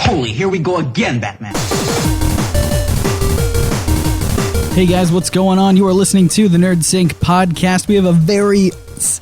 Holy, here we go again, Batman. Hey guys, what's going on? You are listening to the NerdSync Podcast. We have a very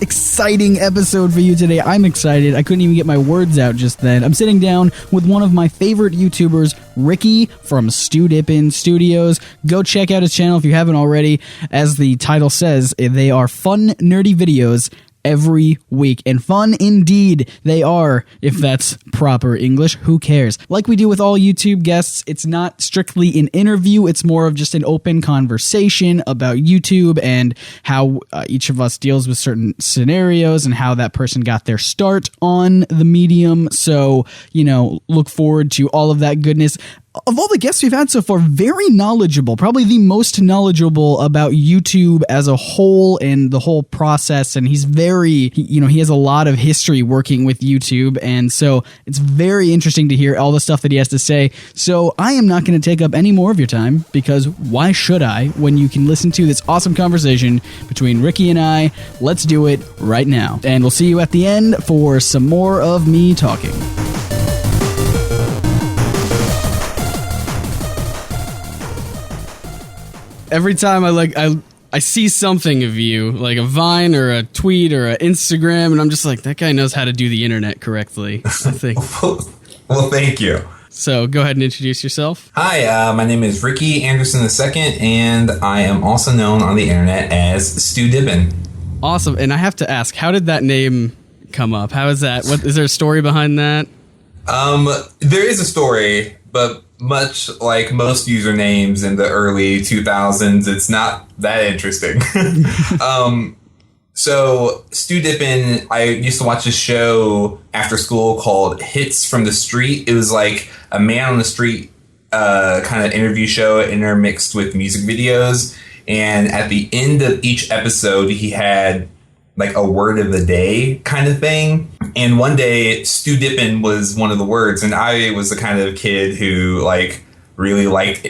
exciting episode for you today. I'm excited. I couldn't even get my words out just then. I'm sitting down with one of my favorite YouTubers, Ricky from Stewdippin Studios. Go check out his channel if you haven't already. As the title says, they are fun, nerdy videos every week. And fun indeed they are, if that's proper English. Who cares? Like we do with all YouTube guests, it's not strictly an interview. It's more of just an open conversation about YouTube and how each of us deals with certain scenarios and how that person got their start on the medium. So, look forward to all of that goodness. Of all the guests we've had so far, very knowledgeable, probably the most knowledgeable about YouTube as a whole and the whole process. And he's he has a lot of history working with YouTube. And so it's very interesting to hear all the stuff that he has to say. So I am not going to take up any more of your time, because why should I, when you can listen to this awesome conversation between Ricky and I? Let's do it right now. And we'll see you at the end for some more of me talking. Every time I see something of you, like a Vine or a tweet or an Instagram, and I'm just like, that guy knows how to do the internet correctly, I think. Well, thank you. So go ahead and introduce yourself. Hi, my name is Ricky Anderson II, and I am also known on the internet as Stewdippin. Awesome. And I have to ask, how did that name come up? How is that? What is there a story behind that? There is a story, but much like most usernames in the early 2000s, it's not that interesting. So Stewdippin, I used to watch a show after school called Hits from the Street. It was like a man on the street kind of interview show intermixed with music videos. And at the end of each episode, he had like a word of the day kind of thing. And one day, Stewdippin was one of the words. And I was the kind of kid who really liked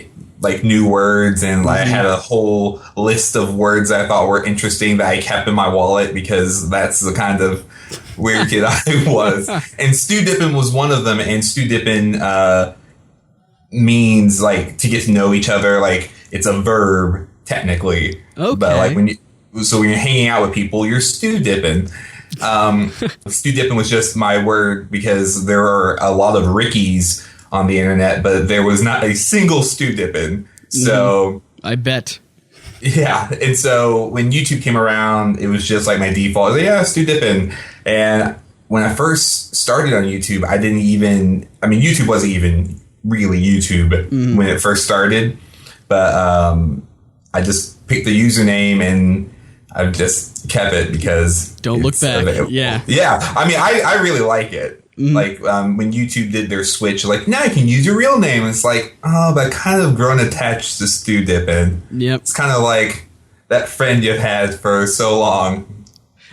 new words, and I had a whole list of words I thought were interesting that I kept in my wallet, because that's the kind of weird kid I was. And Stewdippin was one of them. And Stewdippin means to get to know each other. It's a verb technically. Okay. But when you're hanging out with people, you're Stewdippin. Stewdippin was just my word, because there are a lot of Rickies on the internet, but there was not a single Stewdippin. So I bet. Yeah. And so when YouTube came around, it was just my default. I was Stewdippin. And when I first started on YouTube, YouTube wasn't even really YouTube when it first started. But I just picked the username, and I've just kept it because don't look back. Available. Yeah. I really like it. When YouTube did their switch, now you can use your real name. It's but I kind of grown attached to Stewdippin. Yep. It's kind of like that friend you've had for so long.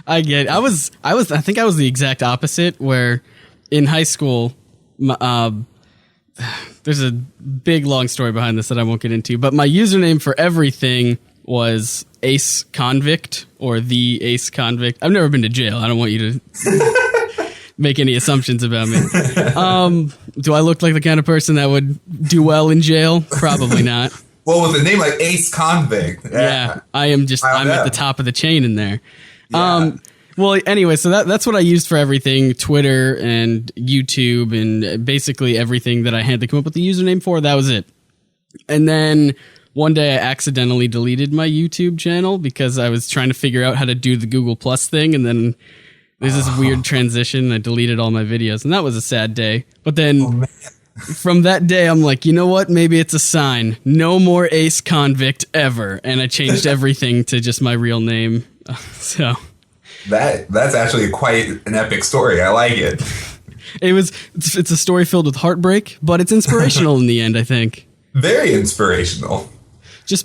I get it. I think I was the exact opposite, where in high school, there's a big long story behind this that I won't get into, but my username for everything was Ace Convict, or the Ace Convict. I've never been to jail. I don't want you to make any assumptions about me. Do I look like the kind of person that would do well in jail? Probably not. Well, with a name like Ace Convict. Yeah, I'm at the top of the chain in there. Yeah. Well, anyway, so that's what I used for everything, Twitter and YouTube, and basically everything that I had to come up with the username for. That was it. And then one day I accidentally deleted my YouTube channel because I was trying to figure out how to do the Google Plus thing, and then there's this weird transition. I deleted all my videos, and that was a sad day. But then from that day, I'm like, you know what? Maybe it's a sign. No more Ace Convict ever. And I changed everything to just my real name. So that's actually quite an epic story. I like it. It's a story filled with heartbreak, but it's inspirational in the end, I think. Very inspirational.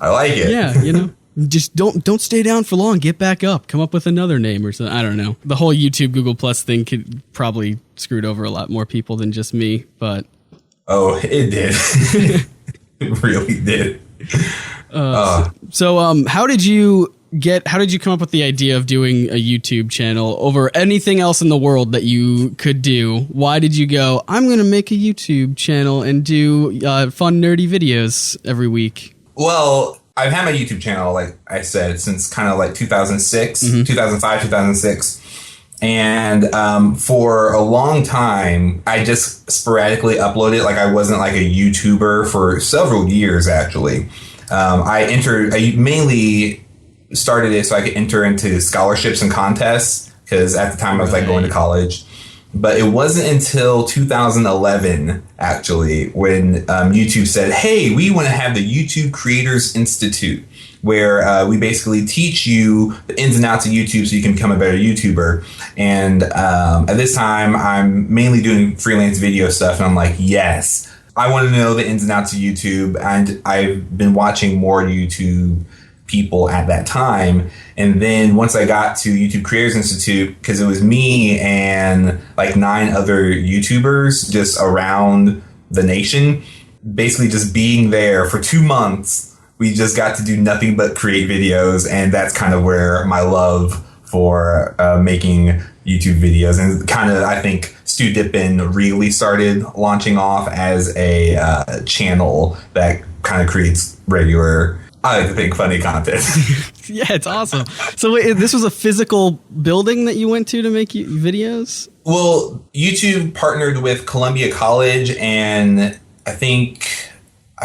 I like it. Yeah, just don't stay down for long. Get back up. Come up with another name or something. I don't know. The whole YouTube Google Plus thing could probably screwed over a lot more people than just me, but oh, it did. It really did. So how did you how did you come up with the idea of doing a YouTube channel over anything else in the world that you could do? Why did you go, I'm going to make a YouTube channel and do fun, nerdy videos every week? Well, I've had my YouTube channel, like I said, since kind of like 2006, 2005, 2006. And for a long time, I just sporadically uploaded. Like I wasn't like a YouTuber for several years, actually. I mainly started it so I could enter into scholarships and contests, because at the time I was like going to college. But it wasn't until 2011, actually, when YouTube said, hey, we want to have the YouTube Creators Institute, where we basically teach you the ins and outs of YouTube so you can become a better YouTuber. And at this time, I'm mainly doing freelance video stuff. And I'm like, yes, I want to know the ins and outs of YouTube. And I've been watching more YouTube people at that time. And then once I got to YouTube Creators Institute, because it was me and like 9 other YouTubers just around the nation, basically just being there for 2 months, we just got to do nothing but create videos. And that's kind of where my love for making YouTube videos, and kind of, I think, Stewdippin really started launching off as a channel that kind of creates regular, I like to think, funny content. Yeah, it's awesome. So wait, this was a physical building that you went to make videos? Well, YouTube partnered with Columbia College, and I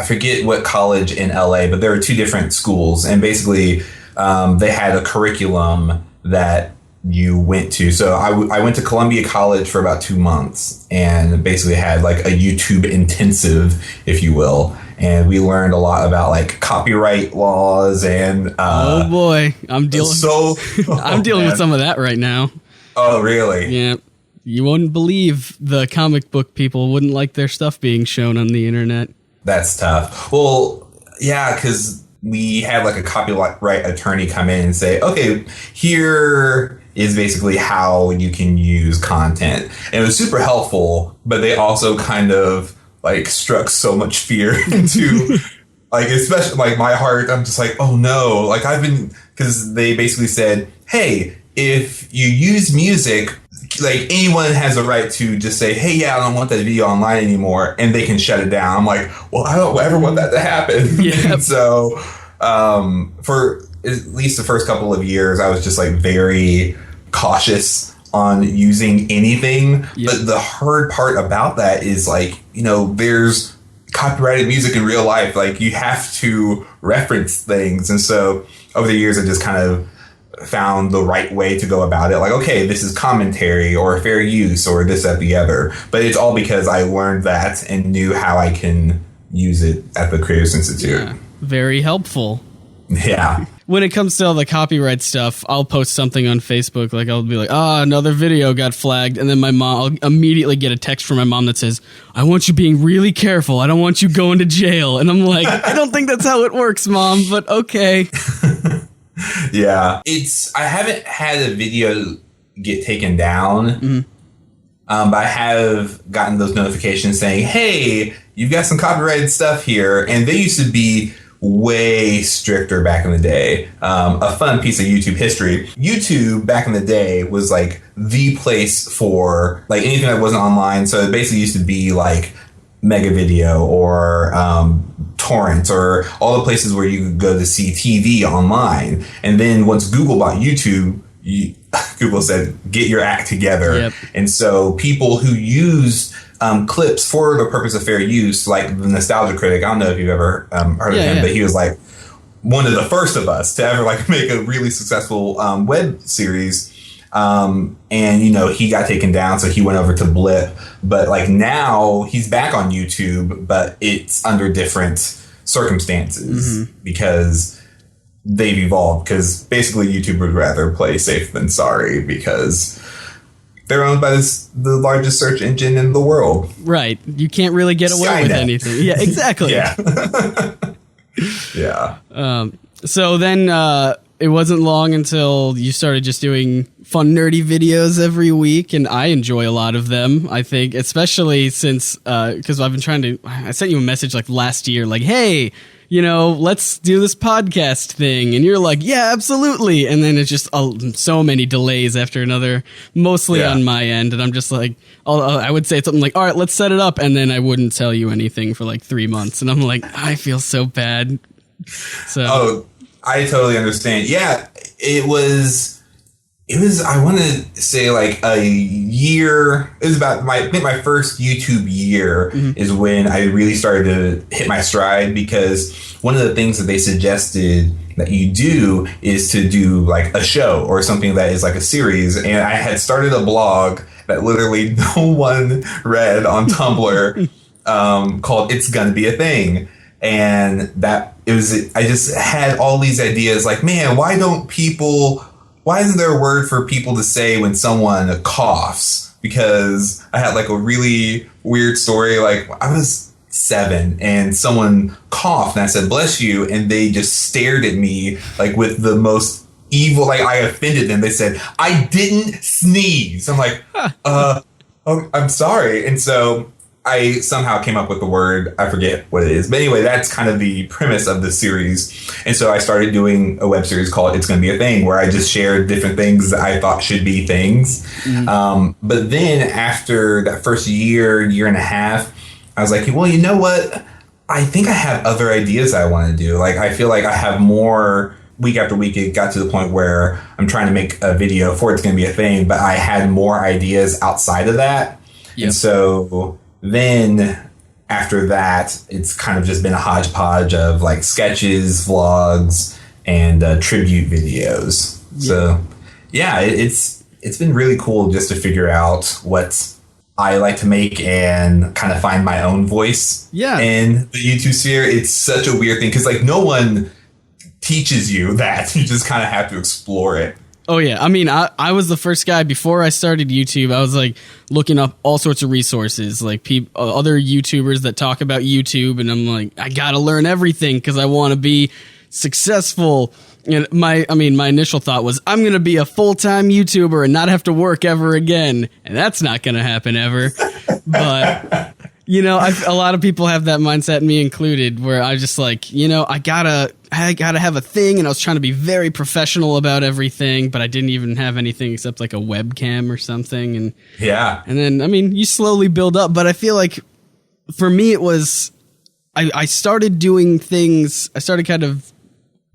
forget what college in LA, but there were 2 different schools, and basically they had a curriculum that you went to. So I went to Columbia College for about 2 months, and basically had like a YouTube intensive, if you will. And we learned a lot about like copyright laws and oh boy, I'm dealing with some of that right now. Oh really? Yeah. You wouldn't believe the comic book people wouldn't like their stuff being shown on the internet. That's tough. Well, yeah, because we had like a copyright attorney come in and say, okay, here is basically how you can use content. And it was super helpful, but they also kind of like struck so much fear into like, especially like my heart. I'm just like, oh no, like because they basically said, hey, if you use music, like anyone has a right to just say, hey, yeah, I don't want that video online anymore, and they can shut it down. I'm like, well, I don't ever want that to happen. Yeah. So for at least the first couple of years, I was just like very cautious on using anything. Yep. But the hard part about that is like, there's copyrighted music in real life. Like you have to reference things. And so over the years, I just kind of found the right way to go about it. Like, okay, this is commentary or fair use or this, that, the other. But it's all because I learned that and knew how I can use it at the Creators Institute. Yeah. Very helpful. Yeah. When it comes to all the copyright stuff, I'll post something on Facebook. Like I'll be like, another video got flagged. And then I'll immediately get a text from my mom that says, I want you being really careful. I don't want you going to jail. And I'm like, I don't think that's how it works, Mom, but okay. Yeah. I haven't had a video get taken down, but I have gotten those notifications saying, hey, you've got some copyrighted stuff here. And they used to be way stricter back in the day. A fun piece of YouTube history. YouTube back in the day was like the place for like anything that wasn't online. So it basically used to be like Mega Video or torrents or all the places where you could go to see TV online. And then once Google bought YouTube, Google said, get your act together. Yep. And so people who use clips for the purpose of fair use, like the Nostalgia Critic, I don't know if you've ever heard of him, but he was like one of the first of us to ever like make a really successful web series. And, he got taken down, so he went over to Blip. But like now he's back on YouTube, but it's under different circumstances because they've evolved. Because basically YouTube would rather play safe than sorry because they're owned by the largest search engine in the world. Right. You can't really get away with anything. Yeah, exactly. Yeah. Yeah. So then it wasn't long until you started just doing fun, nerdy videos every week, and I enjoy a lot of them, I think, especially since, because I sent you a message like last year, like, hey, let's do this podcast thing. And you're like, yeah, absolutely. And then it's just so many delays after another, mostly on my end. And I'm just like, I would say something like, all right, let's set it up. And then I wouldn't tell you anything for like 3 months. And I'm like, I feel so bad. So. Oh, I totally understand. Yeah, it was, I want to say like a year. It was about I think my first YouTube year is when I really started to hit my stride, because one of the things that they suggested that you do is to do like a show or something that is like a series. And I had started a blog that literally no one read on Tumblr called It's Gonna Be a Thing. And I just had all these ideas like, man, why isn't there a word for people to say when someone coughs? Because I had like a really weird story. Like I was 7 and someone coughed and I said, bless you. And they just stared at me like with the most evil, like I offended them. They said, I didn't sneeze. I'm like, oh, I'm sorry. And so I somehow came up with the word. I forget what it is. But anyway, that's kind of the premise of the series. And so I started doing a web series called It's Gonna Be a Thing, where I just shared different things that I thought should be things. But then after that first year and a half, I was like, well, you know what? I think I have other ideas I want to do. Like, I feel like I have more. Week after week, it got to the point where I'm trying to make a video for It's Gonna Be a Thing, but I had more ideas outside of that. Yep. And so then after that, it's kind of just been a hodgepodge of like sketches, vlogs, and tribute videos. Yeah. So yeah, it's been really cool just to figure out what I like to make and kind of find my own voice in the YouTube sphere. It's such a weird thing because like no one teaches you that. You just kind of have to explore it. Oh, yeah. I mean, I was the first guy before I started YouTube. I was like looking up all sorts of resources, like other YouTubers that talk about YouTube. And I'm like, I got to learn everything because I want to be successful. And my initial thought was I'm going to be a full-time YouTuber and not have to work ever again. And that's not going to happen ever. But, a lot of people have that mindset, me included, where I just like, I gotta have a thing. And I was trying to be very professional about everything, but I didn't even have anything except like a webcam or something. And and then, you slowly build up. But I feel like for me, it was, I started doing things. I started kind of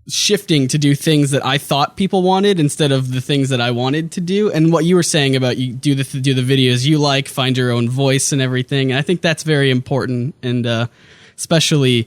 shifting to do things that I thought people wanted instead of the things that I wanted to do. And what you were saying about you do the videos you like, find your own voice and everything. And I think that's very important. And especially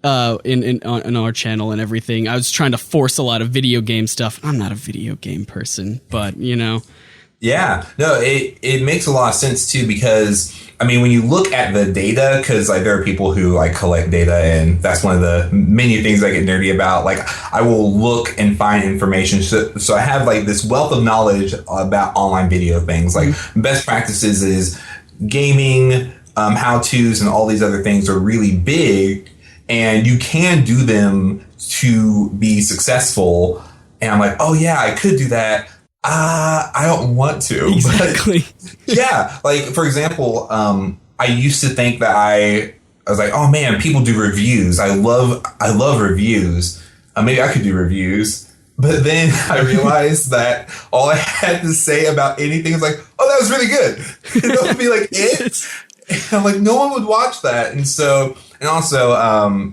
on our channel and everything. I was trying to force a lot of video game stuff. I'm not a video game person, but Yeah, no, it makes a lot of sense too, because when you look at the data, because like there are people who like collect data, and that's one of the many things I get nerdy about. Like I will look and find information, so I have like this wealth of knowledge about online video things. Like best practices is gaming, how-tos, and all these other things are really big, and you can do them to be successful. And I'm like, oh yeah, I could do that. I don't want to. Exactly. But, yeah. Like, for example, I used to think that I was like, oh man, people do reviews. I love reviews. Maybe I could do reviews. But then I realized that all I had to say about anything is like, oh, that was really good. And that would be like it. And I'm like, no one would watch that. And so, and also,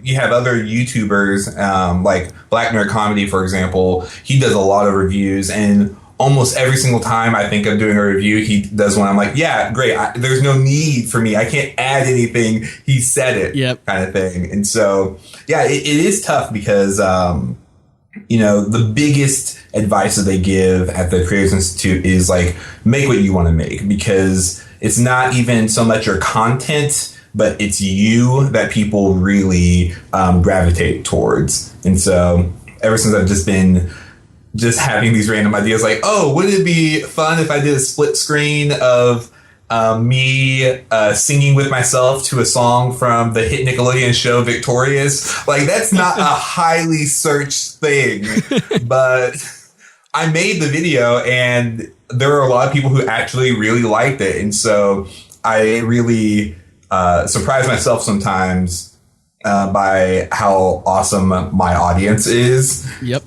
you have other YouTubers, like Black Nerd Comedy, for example. He does a lot of reviews, and almost every single time I think of doing a review, he does one. I'm like, yeah, great. There's no need for me. I can't add anything. He said it, kind of thing. And so, yeah, it is tough because, the biggest advice that they give at the Creators Institute is like, make what you want to make, because it's not even so much your content, but it's you that people really gravitate towards. And so ever since I've just been having these random ideas like, oh, wouldn't it be fun if I did a split screen of me singing with myself to a song from the hit Nickelodeon show Victorious. Like, that's not a highly searched thing, but I made the video and there were a lot of people who actually really liked it. And so I really surprise myself sometimes by how awesome my audience is. Yep.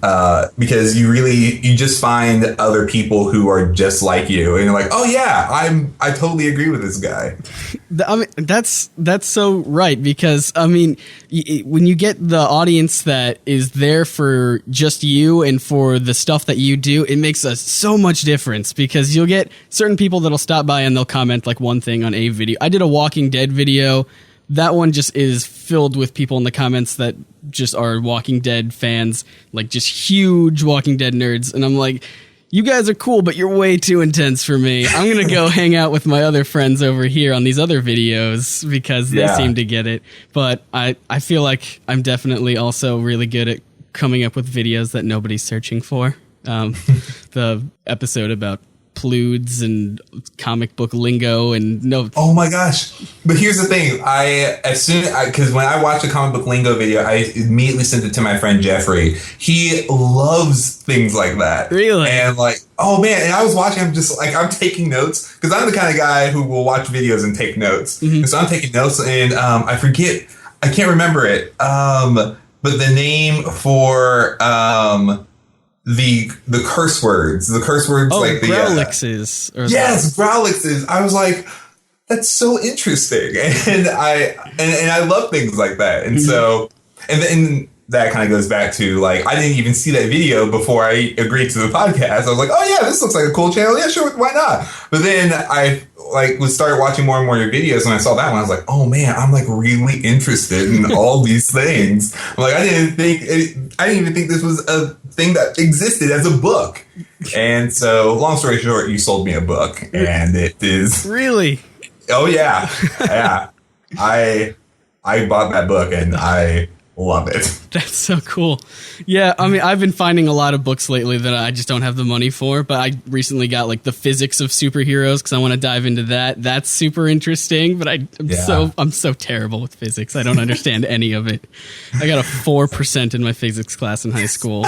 Because you just find other people who are just like you, and you're like, oh yeah, I totally agree with this guy. I mean, that's so right, because I mean, when you get the audience that is there for just you and for the stuff that you do, it makes so much difference, because you'll get certain people that'll stop by and they'll comment like one thing on a video. I did a Walking Dead video. That one just is filled with people in the comments that just are Walking Dead fans, like just huge Walking Dead nerds. And I'm like, you guys are cool, but you're way too intense for me. I'm going to go hang out with my other friends over here on these other videos because they seem to get it. But I feel like I'm definitely also really good at coming up with videos that nobody's searching for. The episode about ploods and comic book lingo and no. Oh my gosh. But here's the thing. Because when I watched a comic book lingo video, I immediately sent it to my friend Jeffrey. He loves things like that. Really? And like, oh man. And I was watching, I'm just like, I'm taking notes because I'm the kind of guy who will watch videos and take notes. Mm-hmm. And so I'm taking notes and I can't remember it. But the name for, the curse words, like the Growlixes. Growlixes. I was like, that's so interesting, and I love things like that, and so and then that kind of goes back to like I didn't even see that video before I agreed to the podcast. I was like, oh yeah, this looks like a cool channel. Yeah, sure, why not? But then I would start watching more and more of your videos, and I saw that one. I was like, oh man, I'm like really interested in all these things. I'm like, I didn't even think this was a thing that existed as a book. And so, long story short, you sold me a book, and it is really. Oh yeah, yeah. I bought that book, and I love it. That's so cool. Yeah, I mean, I've been finding a lot of books lately that I just don't have the money for, but I recently got like the physics of superheroes because I want to dive into that. That's super interesting, but I'm so terrible with physics. I don't understand any of it. I got a 4% in my physics class in high school.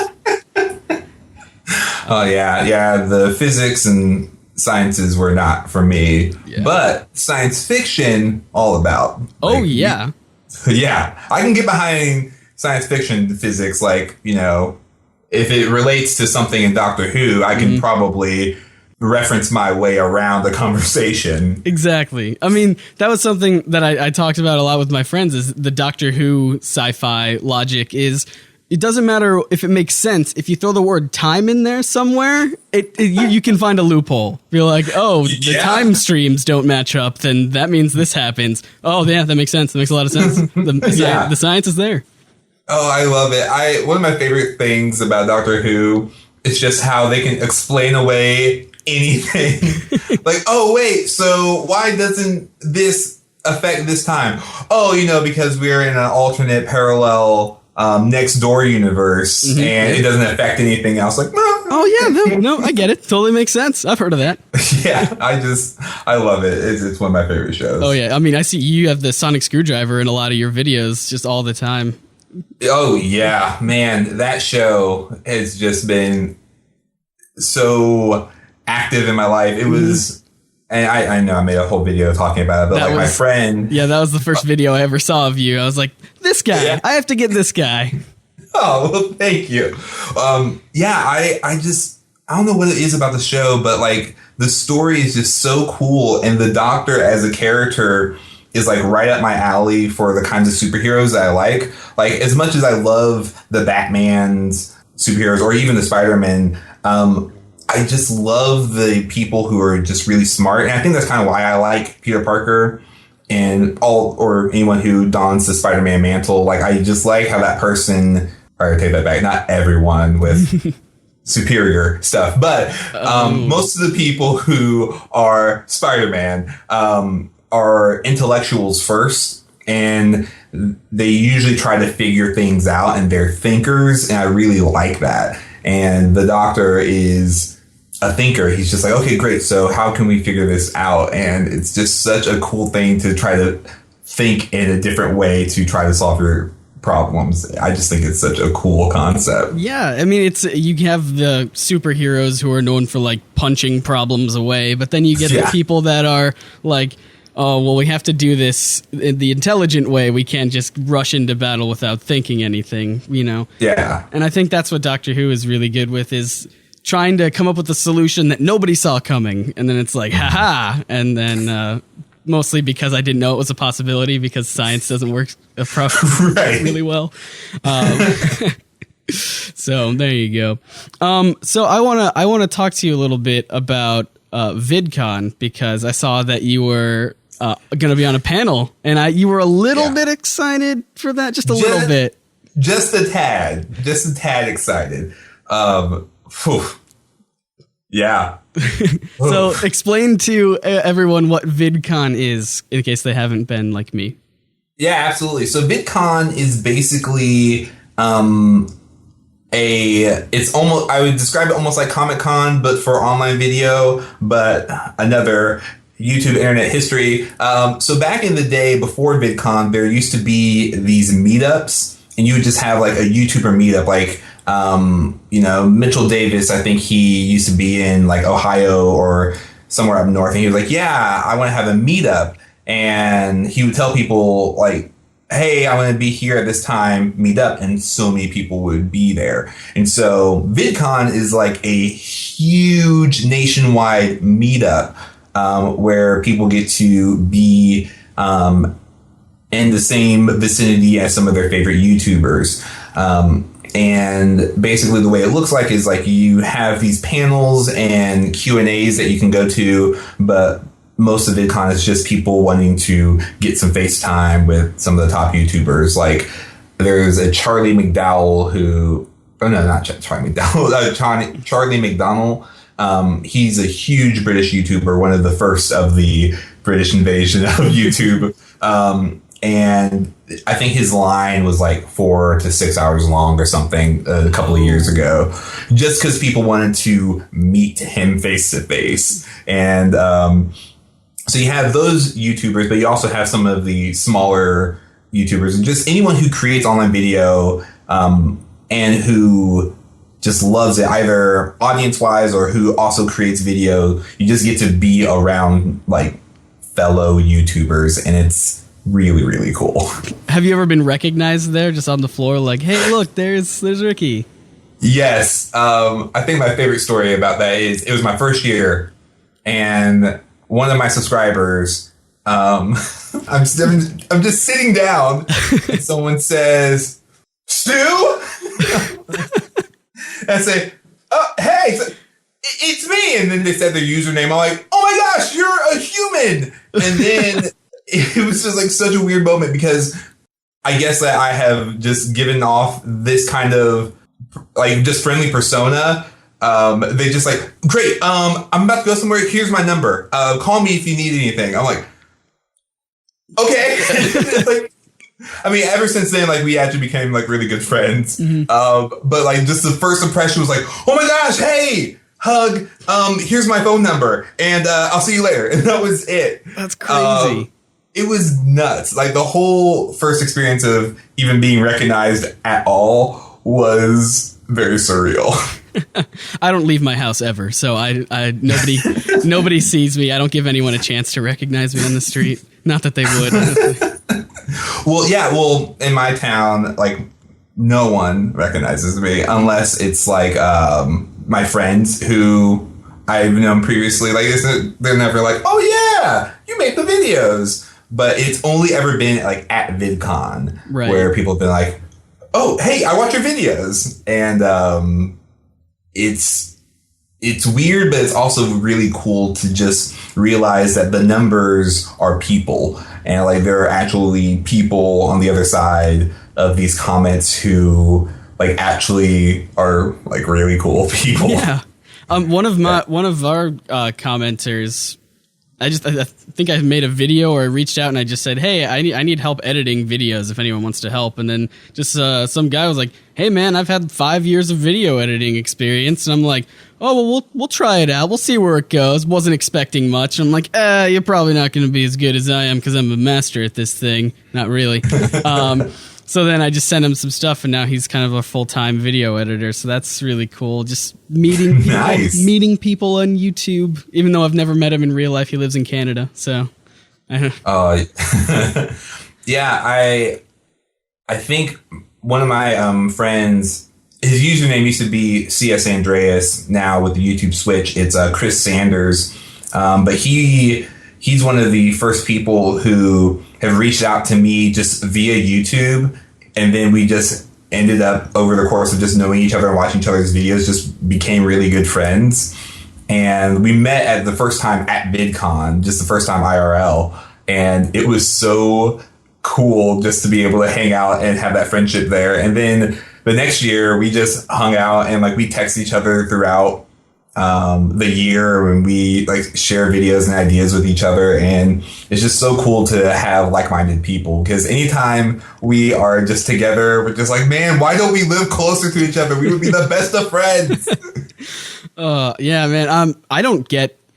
Oh yeah, the physics and sciences were not for me, but science fiction, all about. Oh yeah. Yeah, I can get behind science fiction physics, like, you know, if it relates to something in Doctor Who, I can probably reference my way around the conversation. Exactly. I mean, that was something that I talked about a lot with my friends, is the Doctor Who sci-fi logic is, it doesn't matter if it makes sense. If you throw the word time in there somewhere, you can find a loophole. You're like, oh, the time streams don't match up, then that means this happens. Oh, yeah, that makes sense. That makes a lot of sense. The science is there. Oh, I love it. One of my favorite things about Doctor Who is just how they can explain away anything. Like, oh, wait, so why doesn't this affect this time? Oh, you know, because we're in an alternate parallel next door universe, and it doesn't affect anything else. Like, no. Oh yeah, no, I get it. Totally makes sense. I've heard of that. Yeah, I love it. It's one of my favorite shows. Oh yeah, I mean, I see you have the sonic screwdriver in a lot of your videos, just all the time. Oh yeah, man, that show has just been so active in my life. It was. And I know I made a whole video talking about it, but my friend... Yeah, that was the first video I ever saw of you. I was like, this guy, I have to get this guy. Oh, well, thank you. I don't know what it is about the show, but like the story is just so cool. And the Doctor as a character is like right up my alley for the kinds of superheroes that I like. Like, as much as I love the Batman's superheroes or even the Spider-Man, I just love the people who are just really smart. And I think that's kind of why I like Peter Parker and anyone who dons the Spider-Man mantle. Like, I just like how that person, or I take that back, not everyone with superior stuff, but most of the people who are Spider-Man are intellectuals first, and they usually try to figure things out, and they're thinkers, and I really like that. And the Doctor is a thinker. He's just like, okay, great. So how can we figure this out? And it's just such a cool thing to try to think in a different way to try to solve your problems. I just think it's such a cool concept. Yeah, I mean, you have the superheroes who are known for like punching problems away, but then you get the people that are like, oh, well, we have to do this in the intelligent way. We can't just rush into battle without thinking anything, you know? Yeah. And I think that's what Doctor Who is really good with, is trying to come up with a solution that nobody saw coming. And then it's like, haha. And then mostly because I didn't know it was a possibility, because science doesn't work really well. So there you go. So I want to talk to you a little bit about VidCon, because I saw that you were going to be on a panel, and you were a little bit excited for that, just a little bit. Just a tad excited. Yeah. So explain to everyone what VidCon is, in case they haven't been like me. Yeah, absolutely. So VidCon is basically it's almost, I would describe it almost like Comic-Con, but for online video, but another YouTube internet history. So back in the day before VidCon, there used to be these meetups, and you would just have like a YouTuber meetup, like Mitchell Davis, I think he used to be in like Ohio or somewhere up north, and he was like, yeah, I want to have a meetup. And he would tell people like, hey, I'm going to be here at this time, meet up. And so many people would be there. And so VidCon is like a huge nationwide meetup where people get to be in the same vicinity as some of their favorite YouTubers. And basically the way it looks like is like you have these panels and Q&As that you can go to, but most of VidCon is just people wanting to get some FaceTime with some of the top YouTubers. Like there's a Charlie McDowell Charlie McDonnell. He's a huge British YouTuber, one of the first of the British invasion of YouTube. And I think his line was like 4 to 6 hours long or something a couple of years ago, just because people wanted to meet him face to face. And so you have those YouTubers, but you also have some of the smaller YouTubers and just anyone who creates online video and who just loves it, either audience wise or who also creates video. You just get to be around like fellow YouTubers, and it's really, really cool. Have you ever been recognized there, just on the floor, like, hey, look, there's Ricky? Yes. I think my favorite story about that is it was my first year, and one of my subscribers, I'm just sitting down, and someone says, Stu? And I say, oh, hey, it's me. And then they said their username. I'm like, oh my gosh, you're a human. And then it was just like such a weird moment, because I guess that I have just given off this kind of like just friendly persona. They just like, great, I'm about to go somewhere. Here's my number. Call me if you need anything. I'm like, okay. Like, I mean, ever since then, like, we actually became like really good friends. Mm-hmm. But like just the first impression was like, oh my gosh, hey, hug. Here's my phone number, and I'll see you later. And that was it. That's crazy. It was nuts. Like the whole first experience of even being recognized at all was very surreal. I don't leave my house ever, so nobody sees me. I don't give anyone a chance to recognize me on the street. Not that they would. Well, yeah. Well, in my town, like no one recognizes me unless it's like my friends who I've known previously. Like they're never like, oh yeah, you make the videos. But it's only ever been like at VidCon, right, where people have been like, oh, hey, I watch your videos. And it's weird, but it's also really cool to just realize that the numbers are people, and like there are actually people on the other side of these comments who like actually are like really cool people. Yeah. One of our commenters, I think I made a video, or I reached out and I just said, hey, I need help editing videos if anyone wants to help. And then just some guy was like, hey man, I've had 5 years of video editing experience. And I'm like, oh, well, we'll try it out. We'll see where it goes. Wasn't expecting much. I'm like, you're probably not going to be as good as I am because I'm a master at this thing. Not really. So then I just sent him some stuff, and now he's kind of a full-time video editor. So that's really cool. Just meeting people, meeting people on YouTube, even though I've never met him in real life. He lives in Canada. So, yeah, I think one of my friends, his username used to be CS Andreas. Now with the YouTube switch, it's Chris Sanders. But he's one of the first people who have reached out to me just via YouTube. And then we just ended up, over the course of just knowing each other and watching each other's videos, just became really good friends. And we met at the first time at VidCon, just the first time IRL. And it was so cool just to be able to hang out and have that friendship there. And then the next year we just hung out and like we text each other throughout the year, when we like share videos and ideas with each other. And it's just so cool to have like-minded people, because anytime we are just together, we're just like, man, why don't we live closer to each other? We would be the best of friends. Yeah, man.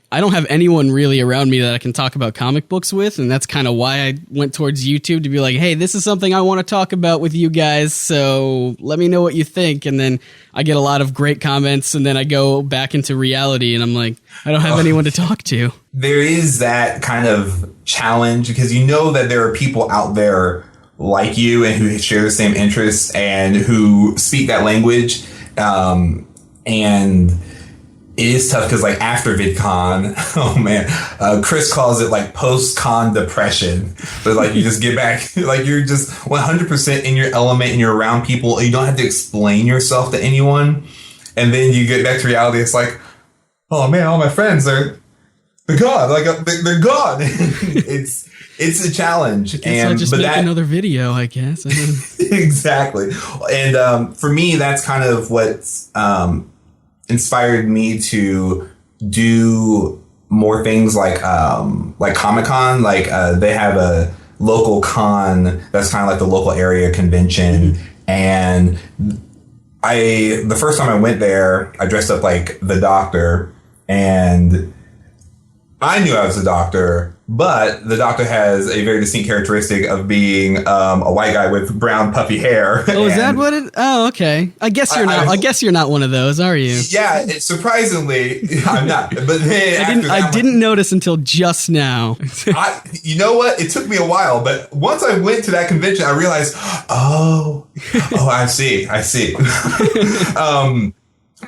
I don't have anyone really around me that I can talk about comic books with, and that's kind of why I went towards YouTube, to be like, hey, this is something I want to talk about with you guys, so let me know what you think. And then I get a lot of great comments, and then I go back into reality, and I'm like, I don't have anyone to talk to. There is that kind of challenge, because you know that there are people out there like you and who share the same interests and who speak that language, and it is tough because, like, after VidCon, oh man, Chris calls it like post-con depression. But like, you just get back, like, you're just 100% in your element and you're around people. And you don't have to explain yourself to anyone. And then you get back to reality. It's like, oh man, all my friends, they're gone. Like, they're gone. it's a challenge. I'll just make another video, I guess. Exactly. And for me, that's kind of what's inspired me to do more things like Comic-Con. Like they have a local con that's kind of like the local area convention. And the first time I went there, I dressed up like the Doctor, and I knew I was the Doctor, but the Doctor has a very distinct characteristic of being a white guy with brown puffy hair. Oh, is that what it? Oh, okay. I guess you're not. I guess you're not one of those, are you? Yeah, surprisingly, I'm not. But then I didn't notice until just now. You know what? It took me a while, but once I went to that convention, I realized, oh, I see.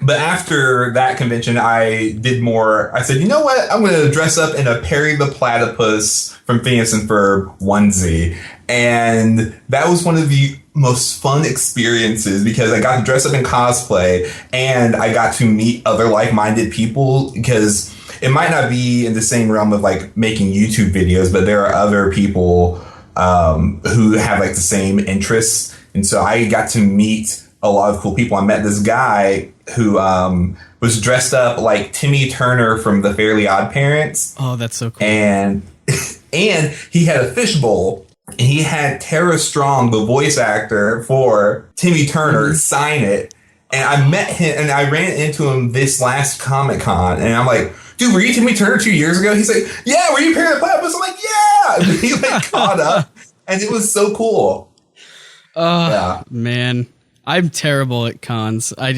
But after that convention, I did more. I said, you know what? I'm going to dress up in a Perry the Platypus from Phineas and Ferb onesie. And that was one of the most fun experiences, because I got to dress up in cosplay and I got to meet other like-minded people, because it might not be in the same realm of like making YouTube videos, but there are other people who have like the same interests. And so I got to meet a lot of cool people. I met this guy who was dressed up like Timmy Turner from the Fairly Odd Parents. Oh, that's so cool. And he had a fishbowl, and he had Tara Strong, the voice actor for Timmy Turner, sign it. And I met him, and I ran into him this last Comic-Con, and I'm like, dude, were you Timmy Turner 2 years ago? He's like, yeah, were you Perry the Platypus? I'm like, yeah. And he like caught up, and it was so cool. Yeah, man. I'm terrible at cons. I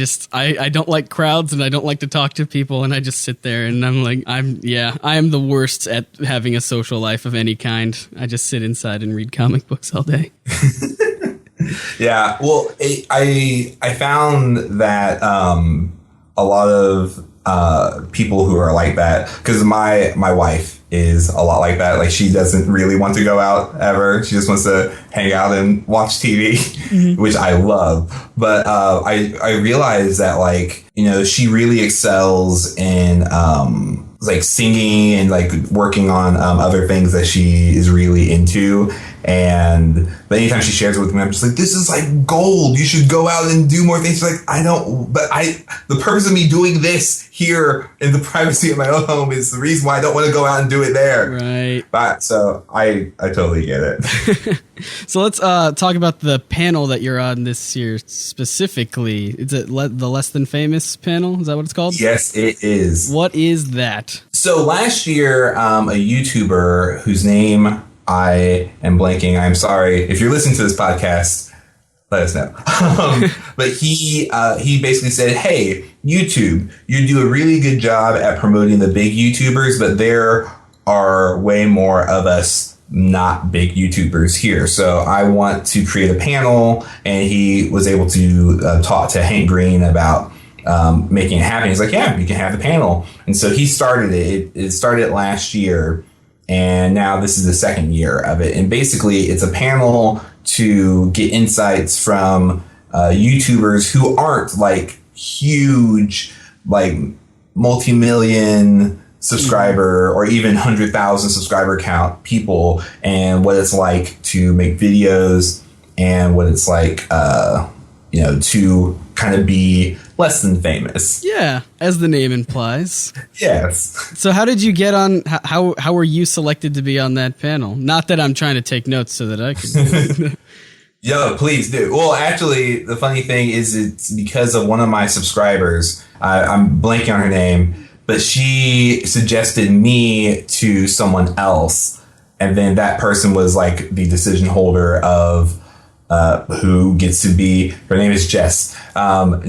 don't like crowds, and I don't like to talk to people, and I just sit there, and I'm like, I am the worst at having a social life of any kind. I just sit inside and read comic books all day. Yeah, well, I found that a lot of people who are like that, because my wife is a lot like that. Like, she doesn't really want to go out ever. She just wants to hang out and watch TV, which I love. But I realized that, like, you know, she really excels in like singing and like working on other things that she is really into. But anytime she shares it with me, I'm just like, this is like gold. You should go out and do more things. She's like, the purpose of me doing this here in the privacy of my own home is the reason why I don't want to go out and do it there. Right. But so I totally get it. So let's talk about the panel that you're on this year specifically. Is it the Less Than Famous panel? Is that what it's called? Yes, it is. What is that? So last year, a YouTuber whose name I am blanking. I'm sorry. If you're listening to this podcast, let us know. But he basically said, hey, YouTube, you do a really good job at promoting the big YouTubers, but there are way more of us not big YouTubers here. So I want to create a panel. And he was able to talk to Hank Green about making it happen. He's like, yeah, you can have the panel. And so he started it. It started last year. And now this is the second year of it. And basically, it's a panel to get insights from YouTubers who aren't like huge, like multi-million subscriber or even 100,000 subscriber count people, and what it's like to make videos and what it's like, to kind of be less than famous. Yeah, as the name implies. Yes. So how did you get on? How were you selected to be on that panel? Not that I'm trying to take notes so that I can. Yo, please do. Well, actually, the funny thing is it's because of one of my subscribers. I'm blanking on her name, but she suggested me to someone else. And then that person was like the decision holder of who gets to be, her name is Jess.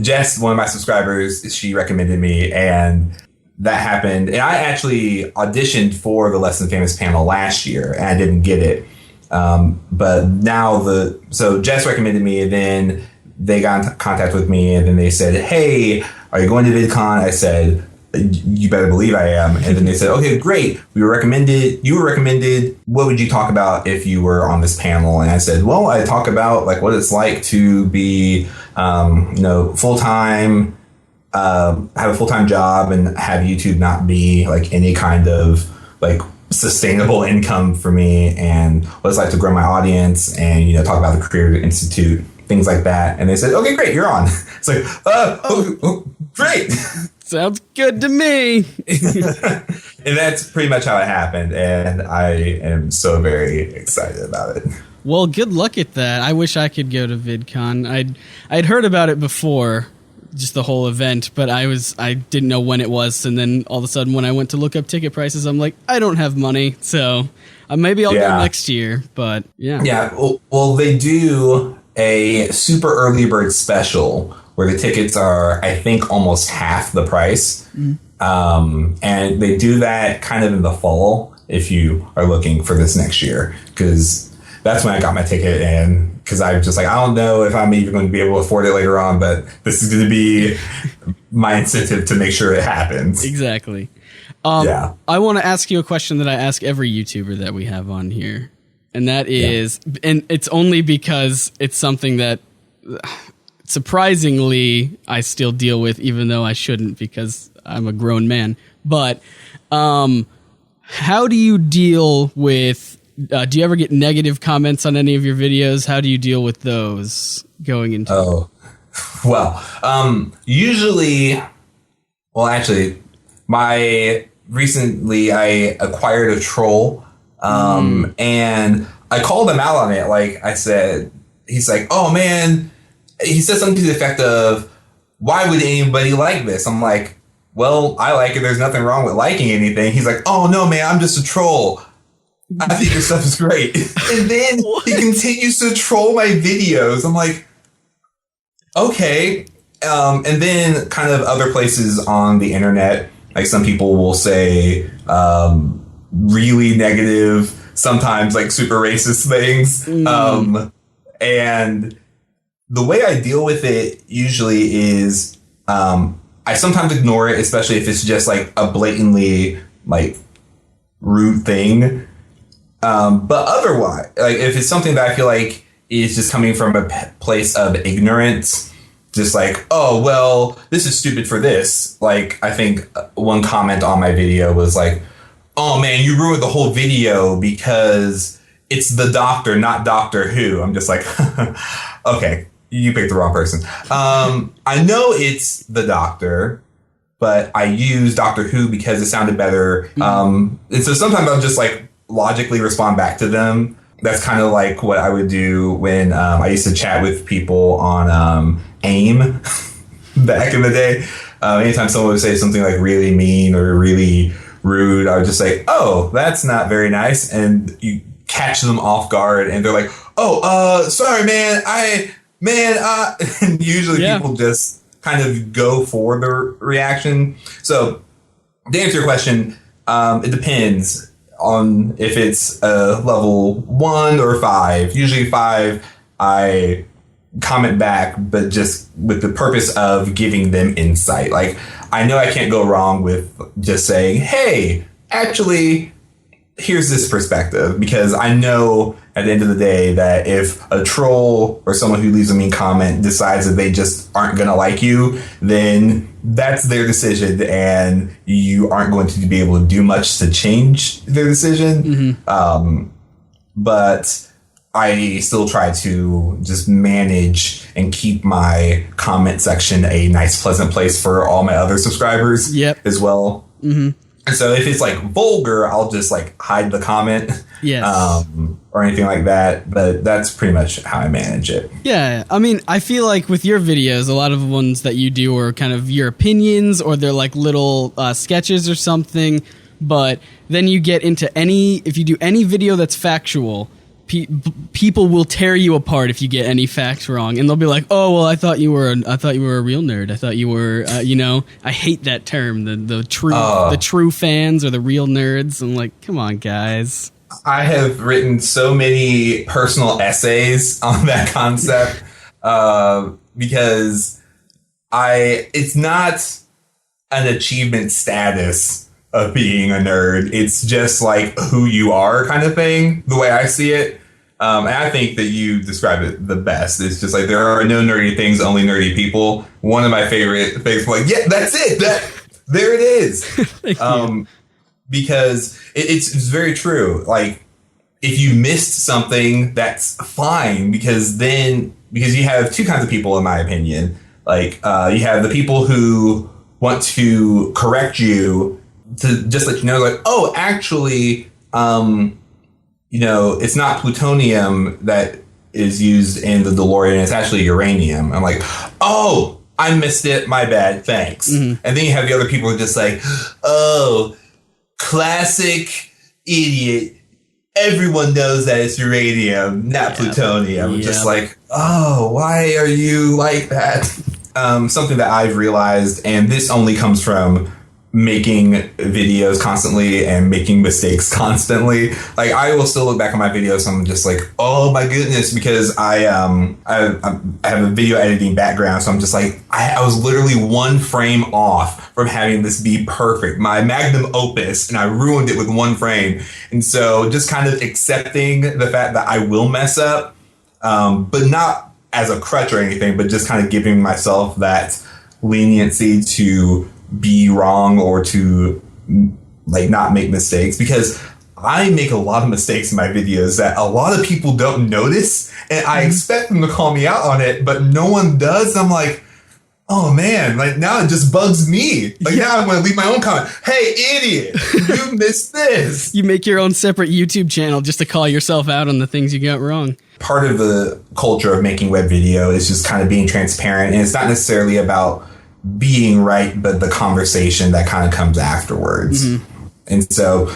Jess, one of my subscribers, she recommended me, and that happened. And I actually auditioned for the Less Than Famous panel last year, and I didn't get it. But now so Jess recommended me, and then they got in contact with me, and then they said, hey, are you going to VidCon? I said, you better believe I am. And then they said, okay, great. You were recommended. What would you talk about if you were on this panel? And I said, well, I talk about like what it's like to be, full-time, have a full-time job and have YouTube not be like any kind of like sustainable income for me, and what it's like to grow my audience, and, talk about the Career Institute, things like that. And they said, okay, great, you're on. It's like, great. Sounds good to me. And that's pretty much how it happened. And I am so very excited about it. Well, good luck at that. I wish I could go to VidCon. I'd heard about it before, just the whole event, but I didn't know when it was. And then all of a sudden when I went to look up ticket prices, I'm like, I don't have money. So maybe I'll go next year. But yeah. Yeah. Well, they do a super early bird special where the tickets are, I think, almost half the price. And they do that kind of in the fall if you are looking for this next year, because that's when I got my ticket, and because I was just like, I don't know if I'm even going to be able to afford it later on, but this is going to be my incentive to make sure it happens. Exactly. I want to ask you a question that I ask every YouTuber that we have on here, and that is, and it's only because it's something that surprisingly I still deal with, even though I shouldn't because I'm a grown man. But how do you deal with, do you ever get negative comments on any of your videos? How do you deal with those going into usually, actually, recently I acquired a troll, and I called him out on it. Like I said, he's like, oh man, he said something to the effect of, why would anybody like this? I'm like, well, I like it. There's nothing wrong with liking anything. He's like, oh no, man, I'm just a troll. I think your stuff is great. And then he continues to troll my videos. I'm like, okay. And then kind of other places on the internet, like some people will say really negative, sometimes like super racist things. And the way I deal with it usually is I sometimes ignore it, especially if it's just like a blatantly like rude thing. But otherwise, like if it's something that I feel like is just coming from a place of ignorance, just like, oh, well, this is stupid for this. Like, I think one comment on my video was like, oh man, you ruined the whole video because it's the Doctor, not Doctor Who. I'm just like, okay, you picked the wrong person. I know it's the Doctor, but I use Doctor Who because it sounded better. And so sometimes I'll just like logically respond back to them. That's kind of like what I would do when I used to chat with people on AIM back in the day. Anytime someone would say something like really mean or really rude, I would just say, oh, that's not very nice. And you catch them off guard and they're like, oh, sorry, man. And usually people just kind of go for the reaction. So to answer your question, it depends on if it's level 1 or 5. Usually 5, I comment back, but just with the purpose of giving them insight. Like, I know I can't go wrong with just saying, hey, actually, here's this perspective, because I know at the end of the day that if a troll or someone who leaves a mean comment decides that they just aren't going to like you, then that's their decision and you aren't going to be able to do much to change their decision. But I still try to just manage and keep my comment section a nice, pleasant place for all my other subscribers as well. And so if it's like vulgar, I'll just like hide the comment or anything like that. But that's pretty much how I manage it. Yeah. I mean, I feel like with your videos, a lot of the ones that you do are kind of your opinions or they're like little sketches or something. But then you get into if you do any video that's factual, people will tear you apart if you get any facts wrong, and they'll be like, "Oh, well, I thought you were a real nerd. I thought you were, I hate that term, the true fans or the real nerds." I'm like, come on, guys. I have written so many personal essays on that concept because it's not an achievement status of being a nerd. It's just like who you are kind of thing, the way I see it. And I think that you described it the best. It's just like there are no nerdy things, only nerdy people. One of my favorite things, like, yeah, that's it. There it is. Because it's very true. Like, if you missed something, that's fine, because you have two kinds of people, in my opinion. Like, you have the people who want to correct you to just let you know, like, oh, actually, it's not plutonium that is used in the DeLorean. It's actually uranium. I'm like, oh, I missed it. My bad. Thanks. And then you have the other people who are just like, oh, classic idiot. Everyone knows that it's uranium, not plutonium. Just like, oh, why are you like that? Something that I've realized, and this only comes from making videos constantly and making mistakes constantly. Like, I will still look back on my videos and I'm just like, oh my goodness, because I have a video editing background, so I'm just like, I was literally one frame off from having this be perfect, my magnum opus, and I ruined it with one frame. And so just kind of accepting the fact that I will mess up, but not as a crutch or anything, but just kind of giving myself that leniency to be wrong or to like not make mistakes, because I make a lot of mistakes in my videos that a lot of people don't notice, and I expect them to call me out on it, but no one does. I'm like, oh man, like now it just bugs me. Like now I'm going to leave my own comment. Hey, idiot, you missed this. You make your own separate YouTube channel just to call yourself out on the things you got wrong. Part of the culture of making web video is just kind of being transparent, and it's not necessarily about being right, but the conversation that kind of comes afterwards. And so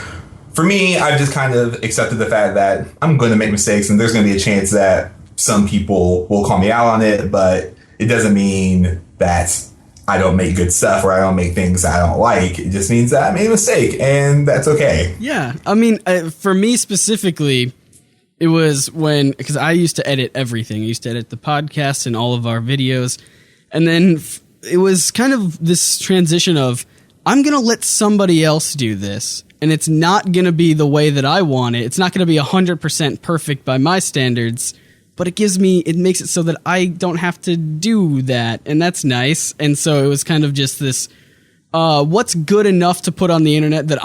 for me, I've just kind of accepted the fact that I'm going to make mistakes, and there's going to be a chance that some people will call me out on it, but it doesn't mean that I don't make good stuff or I don't make things I don't like. It just means that I made a mistake, and that's okay. Yeah. I mean, for me specifically, it was because I used to edit everything. I used to edit the podcast and all of our videos. And then it was kind of this transition of, I'm going to let somebody else do this, and it's not going to be the way that I want it. It's not going to be 100% perfect by my standards, but it makes it so that I don't have to do that, and that's nice. And so it was kind of just this, what's good enough to put on the internet that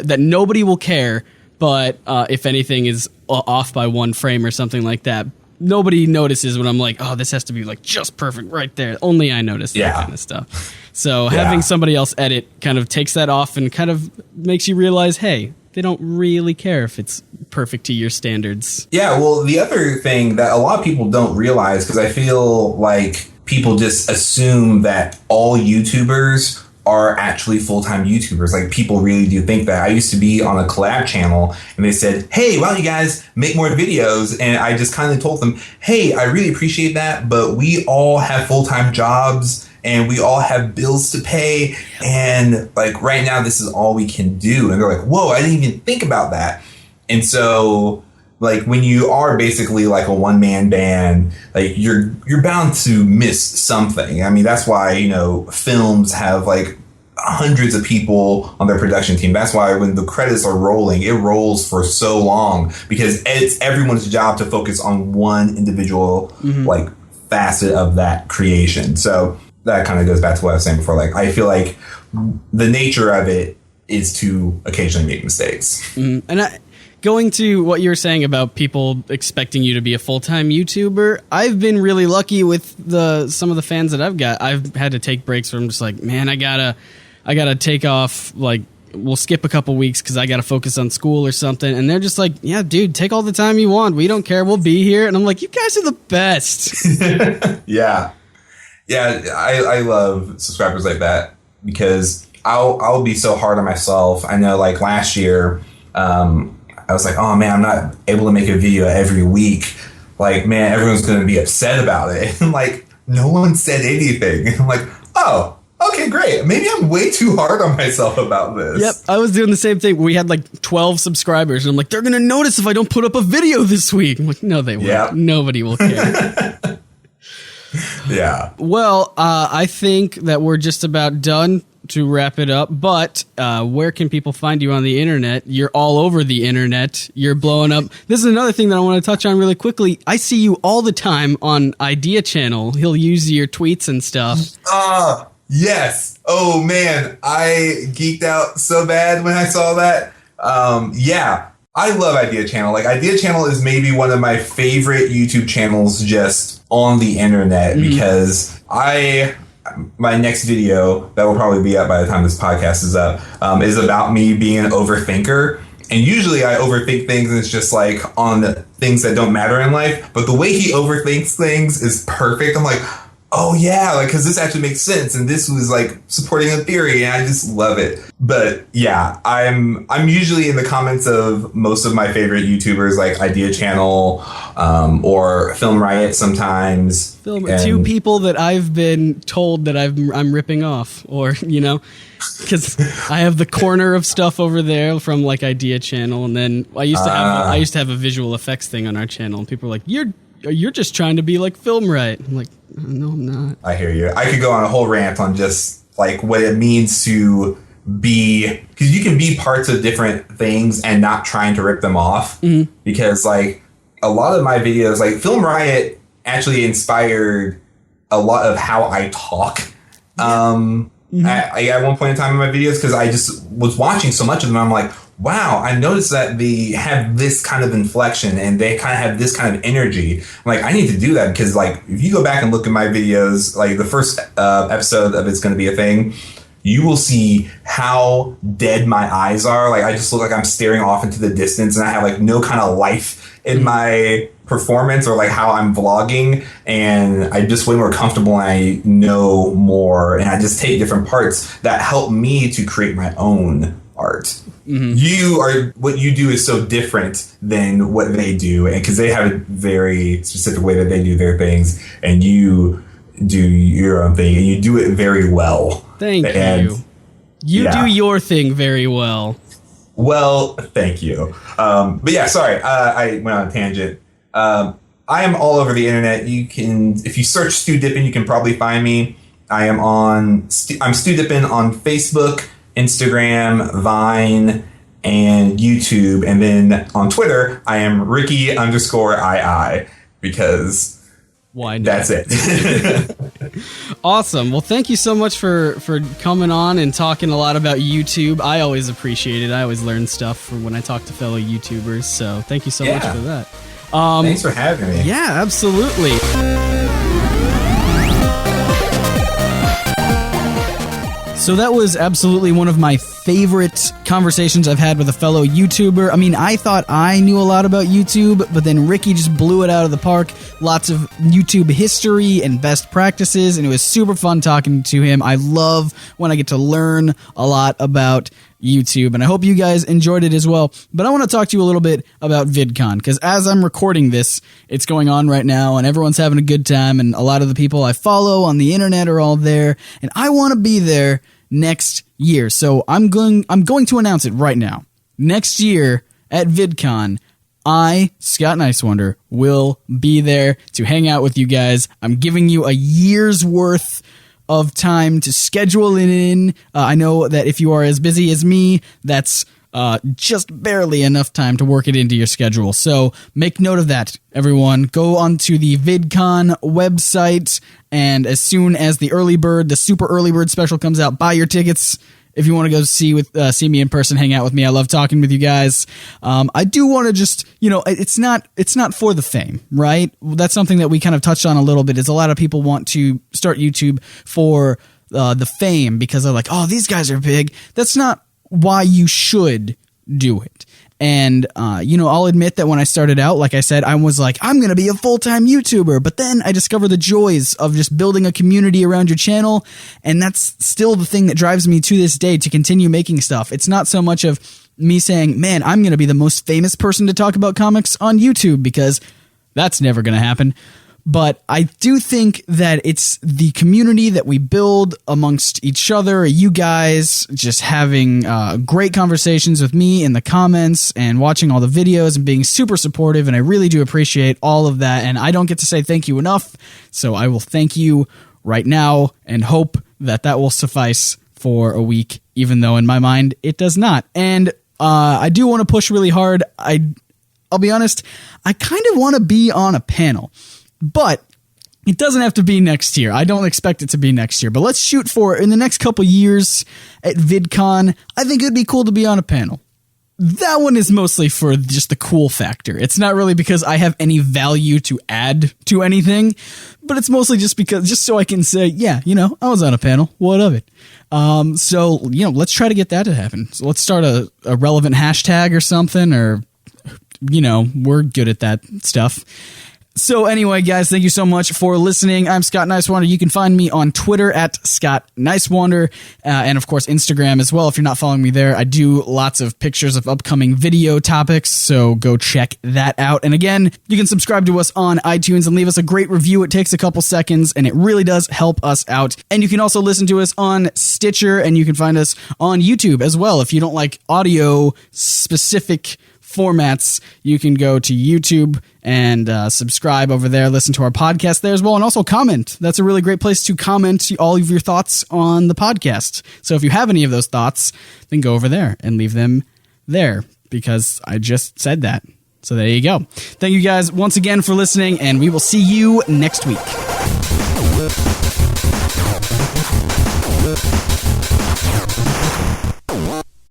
that nobody will care, but if anything is off by one frame or something like that, nobody notices when I'm like, oh, this has to be like just perfect right there. Only I notice that kind of stuff. So having somebody else edit kind of takes that off and kind of makes you realize, hey, they don't really care if it's perfect to your standards. Yeah, well, the other thing that a lot of people don't realize, because I feel like people just assume that all YouTubers are actually full-time YouTubers. Like, people really do think that. I used to be on a collab channel and they said, hey, why don't you guys make more videos? And I just kind of told them, hey, I really appreciate that, but we all have full-time jobs and we all have bills to pay. And like right now, this is all we can do. And they're like, whoa, I didn't even think about that. And so like when you are basically like a one-man band, like you're bound to miss something. I mean, that's why, you know, films have like hundreds of people on their production team. That's why when the credits are rolling, it rolls for so long, because it's everyone's job to focus on one individual like facet of that creation. So that kind of goes back to what I was saying before. Like, I feel like the nature of it is to occasionally make mistakes. And going to what you were saying about people expecting you to be a full-time YouTuber, I've been really lucky with some of the fans that I've got. I've had to take breaks where I'm just like, man, I gotta take off, like, we'll skip a couple weeks because I gotta focus on school or something. And they're just like, yeah, dude, take all the time you want. We don't care. We'll be here. And I'm like, you guys are the best. Yeah, I love subscribers like that, because I'll be so hard on myself. I know, like last year, I was like, oh man, I'm not able to make a video every week. Like, man, everyone's going to be upset about it. And like, no one said anything. I'm like, oh, okay, great. Maybe I'm way too hard on myself about this. Yep, I was doing the same thing. We had like 12 subscribers, and I'm like, they're going to notice if I don't put up a video this week. I'm like, no, they won't. Yep. Nobody will care. Yeah. Well, I think that we're just about done to wrap it up, but where can people find you on the internet? You're all over the internet. You're blowing up. This is another thing that I want to touch on really quickly. I see you all the time on Idea Channel. He'll use your tweets and stuff. Yes. Oh man, I geeked out so bad when I saw that. Yeah. I love Idea Channel. Like, Idea Channel is maybe one of my favorite YouTube channels just on the internet, because my next video that will probably be up by the time this podcast is up is about me being an overthinker. And usually I overthink things and it's just like on the things that don't matter in life. But the way he overthinks things is perfect. I'm like, oh yeah, like, because this actually makes sense, and this was like supporting a theory, and I just love it. But yeah, I'm usually in the comments of most of my favorite YouTubers, like Idea Channel or Film Riot sometimes. Two people that I've been told that I'm ripping off, or you know, because I have the corner of stuff over there from like Idea Channel, and then I used to have a visual effects thing on our channel, and people were like, you're just trying to be like Film Riot. I'm like, no, I'm not. I hear you. I could go on a whole rant on just like what it means to be, because you can be parts of different things and not trying to rip them off. Because like a lot of my videos, like Film Riot actually inspired a lot of how I talk. At one point in time in my videos, because I just was watching so much of them. I'm like, wow, I noticed that they have this kind of inflection and they kind of have this kind of energy. I'm like, I need to do that, because like if you go back and look at my videos, like the first episode of It's Gonna Be a Thing, you will see how dead my eyes are. Like, I just look like I'm staring off into the distance, and I have like no kind of life in my performance or like how I'm vlogging, and I'm just way more comfortable and I know more, and I just take different parts that help me to create my own art. What you do is so different than what they do, and because they have a very specific way that they do their things, and you do your own thing, and you do it very well. Thank you. You do your thing very well. Well, thank you. But yeah, sorry, I went on a tangent. I am all over the internet. You can, if you search Stewdippin, you can probably find me. I'm Stewdippin on Facebook, Instagram, Vine, and YouTube. And then on Twitter, I am Ricky_II, because why not? That's it. Awesome. Well, thank you so much for coming on and talking a lot about YouTube. I always appreciate it. I always learn stuff from when I talk to fellow YouTubers. So thank you so much for that. Thanks for having me. Yeah, absolutely. So that was absolutely one of my favorite conversations I've had with a fellow YouTuber. I mean, I thought I knew a lot about YouTube, but then Ricky just blew it out of the park. Lots of YouTube history and best practices, and it was super fun talking to him. I love when I get to learn a lot about YouTube, and I hope you guys enjoyed it as well. But I want to talk to you a little bit about VidCon, because as I'm recording this, it's going on right now, and everyone's having a good time, and a lot of the people I follow on the internet are all there, and I want to be there next year. So I'm going to announce it right now. Next year at VidCon, I, Scott Niswander, will be there to hang out with you guys. I'm giving you a year's worth of time to schedule it in. I know that if you are as busy as me, that's just barely enough time to work it into your schedule. So make note of that, everyone. Go onto the VidCon website, and as soon as the super early bird special comes out, buy your tickets. If you want to go see me in person, hang out with me. I love talking with you guys. I do want to just, it's not for the fame, right? That's something that we kind of touched on a little bit, is a lot of people want to start YouTube for the fame because they're like, oh, these guys are big. That's not why you should do it. And, I'll admit that when I started out, like I said, I was like, I'm going to be a full-time YouTuber. But then I discovered the joys of just building a community around your channel. And that's still the thing that drives me to this day to continue making stuff. It's not so much of me saying, man, I'm going to be the most famous person to talk about comics on YouTube, because that's never going to happen. But I do think that it's the community that we build amongst each other, you guys just having great conversations with me in the comments and watching all the videos and being super supportive, and I really do appreciate all of that, and I don't get to say thank you enough, so I will thank you right now and hope that that will suffice for a week, even though in my mind it does not. And I do want to push really hard. I'll be honest, I kind of want to be on a panel. But it doesn't have to be next year. I don't expect it to be next year. But let's shoot for in the next couple years at VidCon. I think it would be cool to be on a panel. That one is mostly for just the cool factor. It's not really because I have any value to add to anything, but it's mostly just so I can say, yeah, I was on a panel. What of it? So let's try to get that to happen. So let's start a relevant hashtag or something, or, we're good at that stuff. So anyway, guys, thank you so much for listening. I'm Scott Niswander. You can find me on Twitter at Scott Niswander, and of course Instagram as well. If you're not following me there, I do lots of pictures of upcoming video topics, so go check that out. And again, you can subscribe to us on iTunes and leave us a great review. It takes a couple seconds, and it really does help us out. And you can also listen to us on Stitcher, and you can find us on YouTube as well. If you don't like audio specific formats, you can go to YouTube and subscribe over there, listen to our podcast there as well, and also comment. That's a really great place to comment all of your thoughts on the podcast. So if you have any of those thoughts, then go over there and leave them there, because I just said that. So there you go. Thank you guys once again for listening, and we will see you next week.